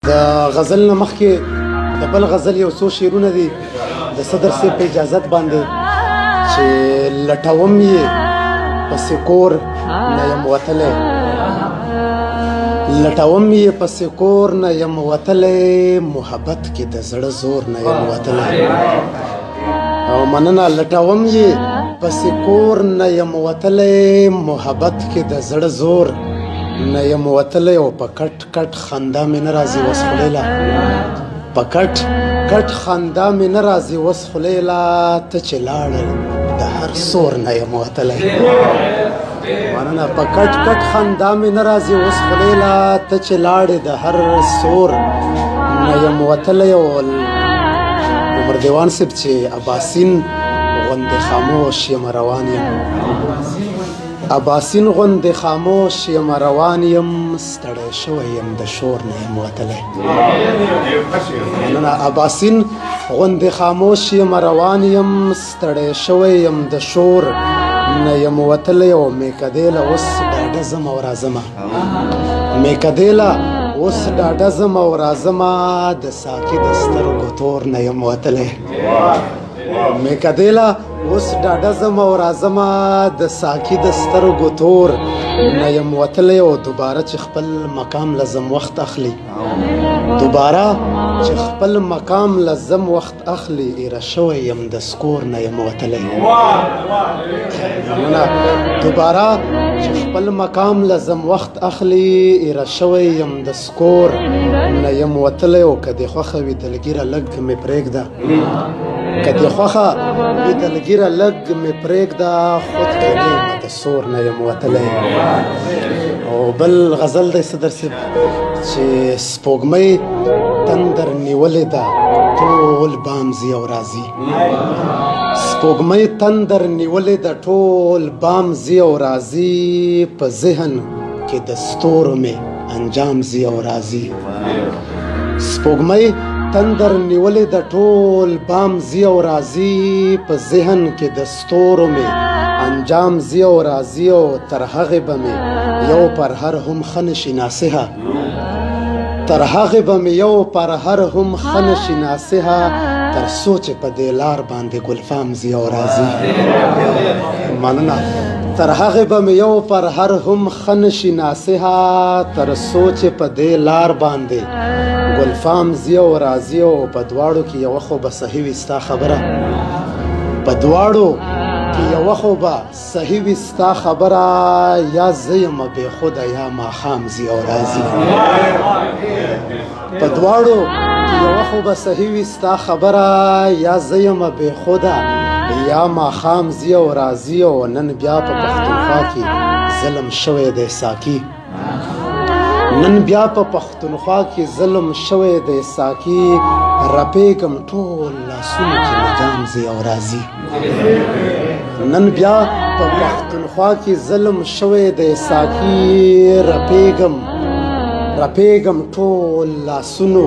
د غزل نه مخکې د بل غزل یو څو شعرونه دي د صدر صاحب په اجازت باندې چې لټوم یې پسې کور نه یم وتلی لټوم یې پسې کور نه یم وتلی محبت کې د زړه زور نه یم وتلی او مننه لټوم یې پسې کور نه یم وتلی محبت کې د زړه زور نه یم وتلی او په کټ کټ خندا مې نه راځي وس خلیله په کټ کټ خندا مې نه راځي وس خلیله ته چې لاړل د هر سور نه یم وتلی مننه په کټ کټ خندا مې نه راځي وس خلیله ته چې لاړې د هر سور نه یم وتلی او عمر دیوان صاحب چې اباسین غوندې خاموش یم روان یم اباسین غوندې خاموش یم روان یم ستړی شوی یم د شور نه یم وتلی مننه اباسین غوندې خاموش یم روان یم ستړی شوی یم د شور نه یم وتلی او میکدیله اوس ډاډه ځم او راځمه میکدیله اوس ډاډه ځم او راځمه د ساقي د سترګو تور نه یم وتلی میکدیله اوس ډاډه ځم او راځمه د ساقي د سترګو تور نه یم وتلی او دوباره چې خپل مقام لزم وخت اخلي دوباره چې خپل مقام لزم وخت اخلي ایره شوی یم د سکور نه یم وتلی دوباره چې خپل مقام لزم وخت اخلي ایره شوی یم د سکور نه یم وتلی او که دې خوښه وي دلګیره لږ مې پرېږده که دې خوښه وي دلګیره لږ مې پرېږده خود کېدې مه د سور نه یم وتلی او بل غزل دی صدر صاحب چې سپوږمۍ تندر نیولې ده ټول بام ځي او راځي سپوږمۍ تندر نیولې ده ټول بام ځي او راځي په ذهن کې د ستورو مې انجام ځي او راځي سپوږمۍ تندر نیولې د ټول بام ځي او راځي په ذهن کې د ستورو مې انجام ځي او راځي او تر هغې به مې یو پر هر هم ښه نشي ناصحه تر هغې به مې یو پر هر هم ښه نشي ناصحه تر څو چې په دې لار باندې ګلفام ځي او راځي مننه تر هغې به مې یو پر هر هم ښه نشي ناصحه تر څو چې په دې لار باندې ګلفام ځي او راځي او په دواړو کې یوه خو به صحیح وي ستا خبره په دواړو کې یوه خو به صحیح وي ستا خبره یا زه یم بېخوده یا ماښام ځي او راځي په دواړو کې یوه خو به صحیح وي ستا خبره یا زه یم بېخوده یا ماښام ځي او راځي او نن بیا په پښتونخوا کې ظلم شوی دی ساقي نن بیا په پښتونخوا کې ظلم شوی دی ساقي رپېږم ټول لاسونو کې مې جام ځي او راځي نن بیا په پښتونخوا کې ظلم شوی دی ساقي رپېږم ټول لاسونو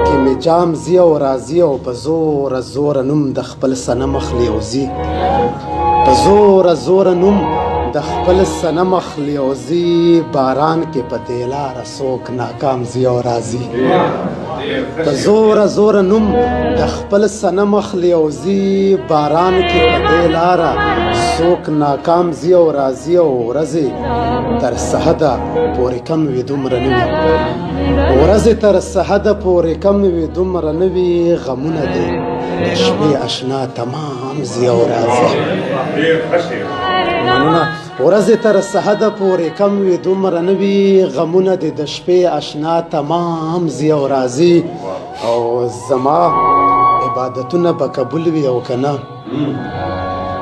کې مې جام ځي او راځي او په زوره زوره نوم د خپل صنم اخلي او ځي په زوره زوره نوم د خپل صنم اخلي او ځي باران کې په دې لاره څوک ناکام ځي او راځي په زوره زوره نوم د خپل صنم اخلي او ځي باران کې په دې لاره څوک ناکام ځي او راځي او ورځې تر سحده پورې کم وي دومره نه وي ورځې تر سحده پورې کم وي دومره نه وي غمونه دې د شپې اشنا تمام ځي او راځي مننه ورځې تر سحده پورې کم وي دومره نه وي غمونه دې د شپې اشنا تمام ځي او راځي او زما عبادتونه به قبول وي او که نه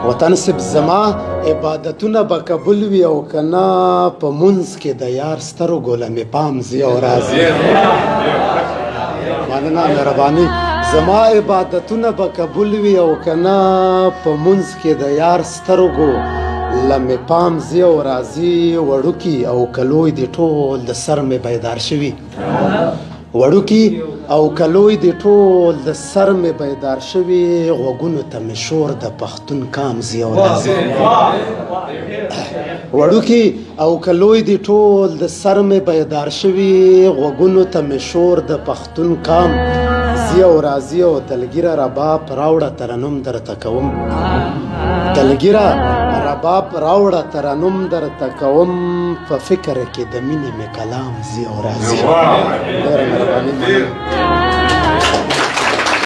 وطن صاحب زما عبادتونه به قبول وي او که نه په مونځ کې د یار سترګو له مې پام ځي او راځي مننه مهرباني زما عبادتونه به قبول وي او که نه په مونځ کې د یار سترګو له مې پام ځي او راځي وړوکي او کلوی دې ټول د سر مې بیدار شوي وړوکي او کلوی دې ټول د سر مې بیدار شوي غوږونو ته مې شور د پښتون کام ځي او راځي وړوکي او کلوی دي ټول د سر مې بیدار شوي غوږونو ته مې شور د پښتون کام زی او راځي او دلګیره رباب راوړه ترنم درته کوم دلګیره رباب راوړه ترنم درته کوم په فکر کې د مینې مې کلام زی او راځي ډېره مهرباني مننه